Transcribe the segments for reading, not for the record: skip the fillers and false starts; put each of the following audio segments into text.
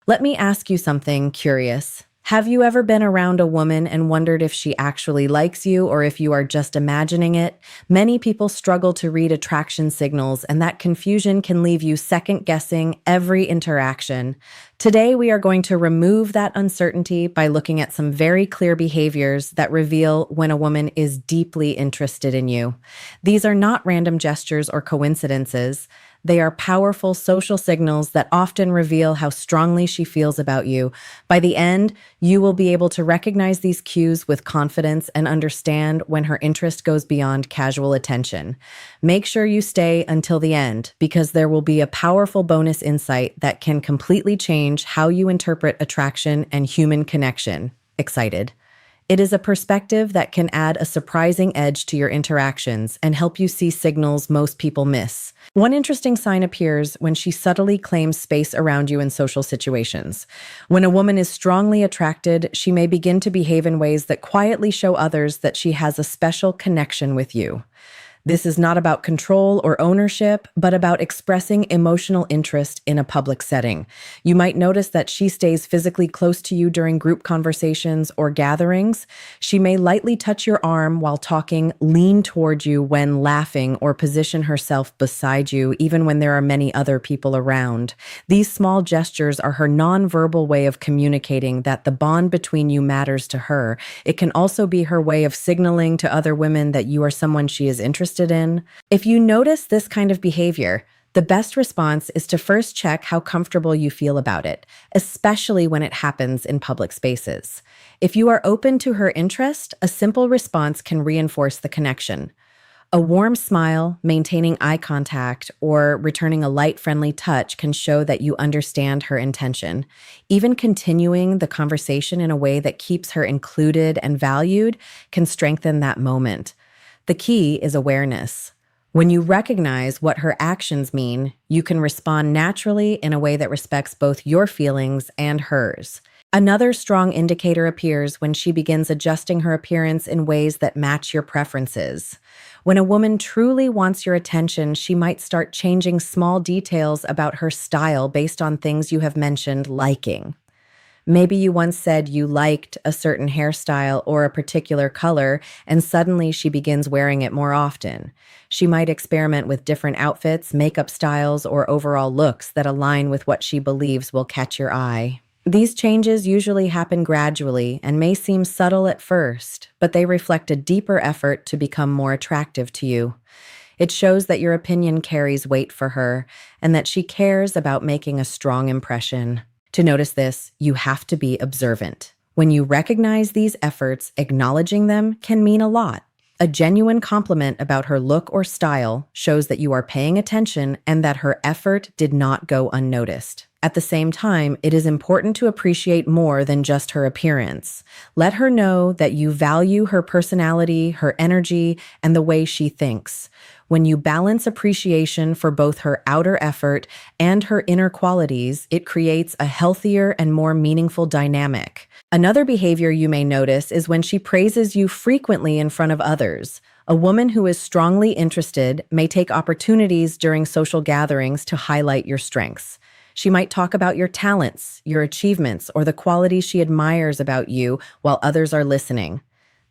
Let me ask you something curious. Have you ever been around a woman and wondered if she actually likes you or if you are just imagining it? Many people struggle to read attraction signals, and that confusion can leave you second guessing every interaction. Today, we are going to remove that uncertainty by looking at some very clear behaviors that reveal when a woman is deeply interested in you. These are not random gestures or coincidences. They are powerful social signals that often reveal how strongly she feels about you. By the end, you will be able to recognize these cues with confidence and understand when her interest goes beyond casual attention. Make sure you stay until the end, because there will be a powerful bonus insight that can completely change how you interpret attraction and human connection. Excited? It is a perspective that can add a surprising edge to your interactions and help you see signals most people miss. One interesting sign appears when she subtly claims space around you in social situations. When a woman is strongly attracted, she may begin to behave in ways that quietly show others that she has a special connection with you. This is not about control or ownership, but about expressing emotional interest in a public setting. You might notice that she stays physically close to you during group conversations or gatherings. She may lightly touch your arm while talking, lean toward you when laughing, or position herself beside you, even when there are many other people around. These small gestures are her nonverbal way of communicating that the bond between you matters to her. It can also be her way of signaling to other women that you are someone she is interested in. If you notice this kind of behavior, the best response is to first check how comfortable you feel about it, especially when it happens in public spaces. If you are open to her interest, a simple response can reinforce the connection. A warm smile, maintaining eye contact, or returning a light, friendly touch can show that you understand her intention. Even continuing the conversation in a way that keeps her included and valued can strengthen that moment. The key is awareness. When you recognize what her actions mean, you can respond naturally in a way that respects both your feelings and hers. Another strong indicator appears when she begins adjusting her appearance in ways that match your preferences. When a woman truly wants your attention, she might start changing small details about her style based on things you have mentioned liking. Maybe you once said you liked a certain hairstyle or a particular color, and suddenly she begins wearing it more often. She might experiment with different outfits, makeup styles, or overall looks that align with what she believes will catch your eye. These changes usually happen gradually and may seem subtle at first, but they reflect a deeper effort to become more attractive to you. It shows that your opinion carries weight for her and that she cares about making a strong impression. To notice this, you have to be observant. When you recognize these efforts, acknowledging them can mean a lot. A genuine compliment about her look or style shows that you are paying attention and that her effort did not go unnoticed. At the same time, it is important to appreciate more than just her appearance. Let her know that you value her personality, her energy, and the way she thinks. When you balance appreciation for both her outer effort and her inner qualities, it creates a healthier and more meaningful dynamic. Another behavior you may notice is when she praises you frequently in front of others. A woman who is strongly interested may take opportunities during social gatherings to highlight your strengths. She might talk about your talents, your achievements, or the qualities she admires about you while others are listening.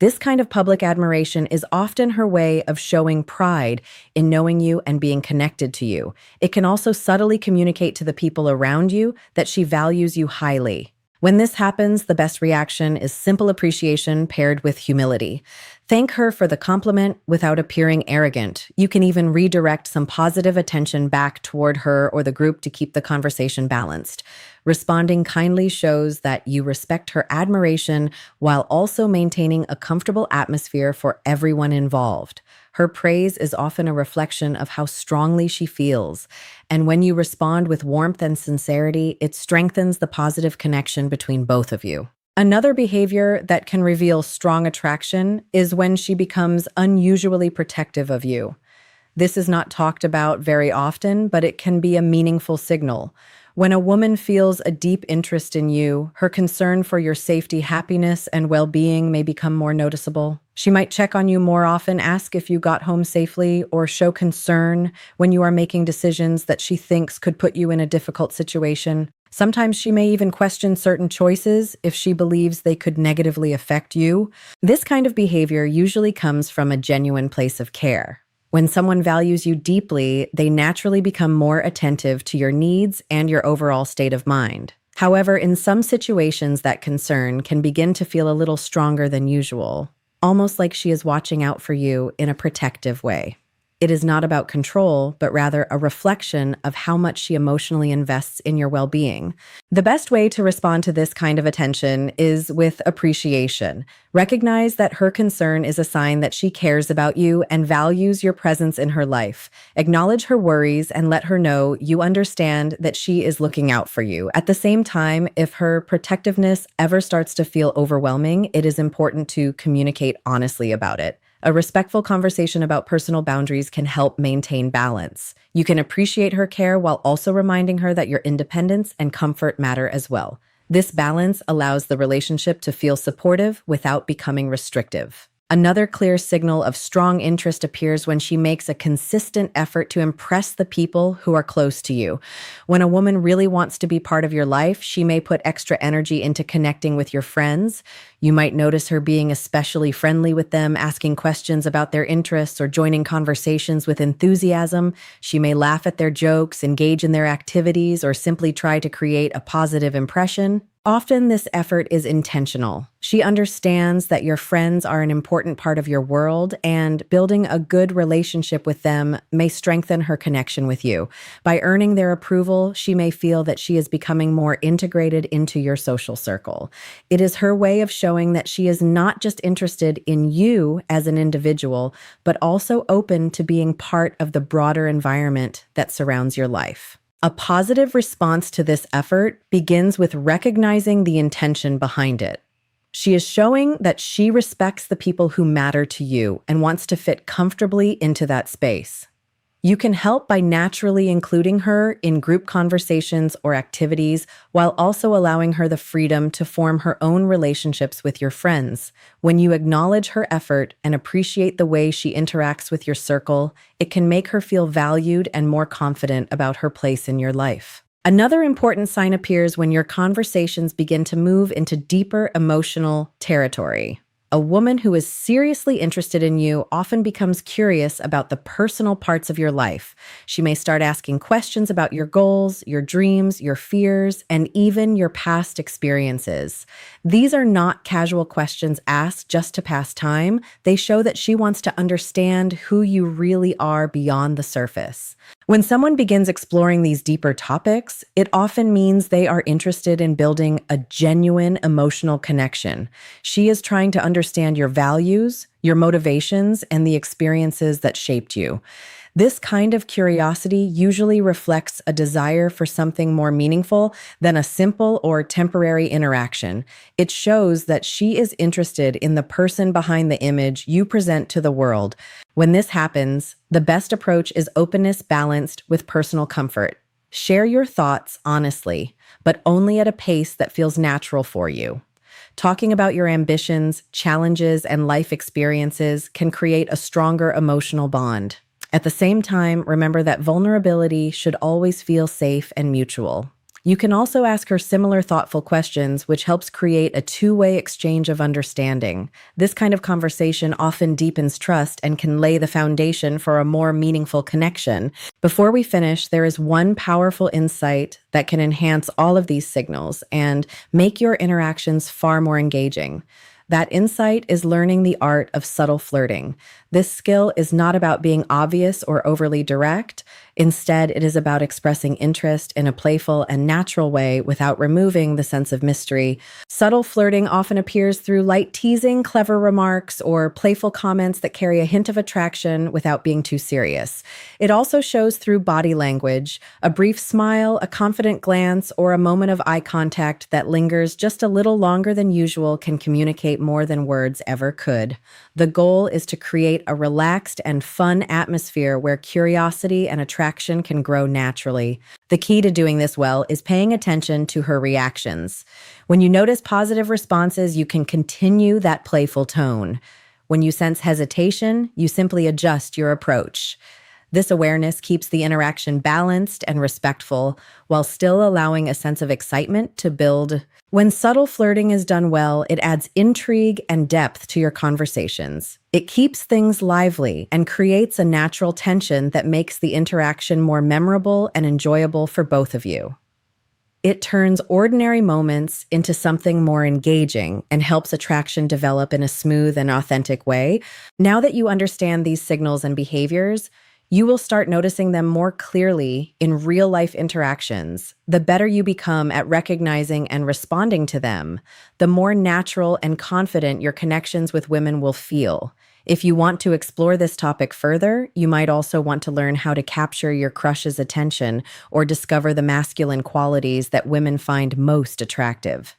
This kind of public admiration is often her way of showing pride in knowing you and being connected to you. It can also subtly communicate to the people around you that she values you highly. When this happens, the best reaction is simple appreciation paired with humility. Thank her for the compliment without appearing arrogant. You can even redirect some positive attention back toward her or the group to keep the conversation balanced. Responding kindly shows that you respect her admiration while also maintaining a comfortable atmosphere for everyone involved. Her praise is often a reflection of how strongly she feels, and when you respond with warmth and sincerity, it strengthens the positive connection between both of you. Another behavior that can reveal strong attraction is when she becomes unusually protective of you. This is not talked about very often, but it can be a meaningful signal. When a woman feels a deep interest in you, her concern for your safety, happiness, and well-being may become more noticeable. She might check on you more often, ask if you got home safely, or show concern when you are making decisions that she thinks could put you in a difficult situation. Sometimes she may even question certain choices if she believes they could negatively affect you. This kind of behavior usually comes from a genuine place of care. When someone values you deeply, they naturally become more attentive to your needs and your overall state of mind. However, in some situations, that concern can begin to feel a little stronger than usual, almost like she is watching out for you in a protective way. It is not about control, but rather a reflection of how much she emotionally invests in your well being. The best way to respond to this kind of attention is with appreciation. Recognize that her concern is a sign that she cares about you and values your presence in her life. Acknowledge her worries and let her know you understand that she is looking out for you. At the same time, if her protectiveness ever starts to feel overwhelming, it is important to communicate honestly about it. A respectful conversation about personal boundaries can help maintain balance. You can appreciate her care while also reminding her that your independence and comfort matter as well. This balance allows the relationship to feel supportive without becoming restrictive. Another clear signal of strong interest appears when she makes a consistent effort to impress the people who are close to you. When a woman really wants to be part of your life, she may put extra energy into connecting with your friends. You might notice her being especially friendly with them, asking questions about their interests, or joining conversations with enthusiasm. She may laugh at their jokes, engage in their activities, or simply try to create a positive impression. Often this effort is intentional. She understands that your friends are an important part of your world, and building a good relationship with them may strengthen her connection with you. By earning their approval, she may feel that she is becoming more integrated into your social circle. It is her way of showing that she is not just interested in you as an individual, but also open to being part of the broader environment that surrounds your life. A positive response to this effort begins with recognizing the intention behind it. She is showing that she respects the people who matter to you and wants to fit comfortably into that space. You can help by naturally including her in group conversations or activities while also allowing her the freedom to form her own relationships with your friends. When you acknowledge her effort and appreciate the way she interacts with your circle, it can make her feel valued and more confident about her place in your life. Another important sign appears when your conversations begin to move into deeper emotional territory. A woman who is seriously interested in you often becomes curious about the personal parts of your life. She may start asking questions about your goals, your dreams, your fears, and even your past experiences. These are not casual questions asked just to pass time. They show that she wants to understand who you really are beyond the surface. When someone begins exploring these deeper topics, it often means they are interested in building a genuine emotional connection. She is trying to understand your values, your motivations, and the experiences that shaped you. This kind of curiosity usually reflects a desire for something more meaningful than a simple or temporary interaction. It shows that she is interested in the person behind the image you present to the world. When this happens, the best approach is openness balanced with personal comfort. Share your thoughts honestly, but only at a pace that feels natural for you. Talking about your ambitions, challenges, and life experiences can create a stronger emotional bond. At the same time, remember that vulnerability should always feel safe and mutual. You can also ask her similar thoughtful questions, which helps create a two-way exchange of understanding. This kind of conversation often deepens trust and can lay the foundation for a more meaningful connection. Before we finish, there is one powerful insight that can enhance all of these signals and make your interactions far more engaging. That insight is learning the art of subtle flirting. This skill is not about being obvious or overly direct. Instead, it is about expressing interest in a playful and natural way without removing the sense of mystery. Subtle flirting often appears through light teasing, clever remarks, or playful comments that carry a hint of attraction without being too serious. It also shows through body language. A brief smile, a confident glance, or a moment of eye contact that lingers just a little longer than usual can communicate more than words ever could. The goal is to create a relaxed and fun atmosphere where curiosity and attraction can grow naturally. The key to doing this well is paying attention to her reactions. When you notice positive responses, you can continue that playful tone. When you sense hesitation, you simply adjust your approach. This awareness keeps the interaction balanced and respectful while still allowing a sense of excitement to build. When subtle flirting is done well, it adds intrigue and depth to your conversations. It keeps things lively and creates a natural tension that makes the interaction more memorable and enjoyable for both of you. It turns ordinary moments into something more engaging and helps attraction develop in a smooth and authentic way. Now that you understand these signals and behaviors, you will start noticing them more clearly in real life interactions. The better you become at recognizing and responding to them, the more natural and confident your connections with women will feel. If you want to explore this topic further, you might also want to learn how to capture your crush's attention or discover the masculine qualities that women find most attractive.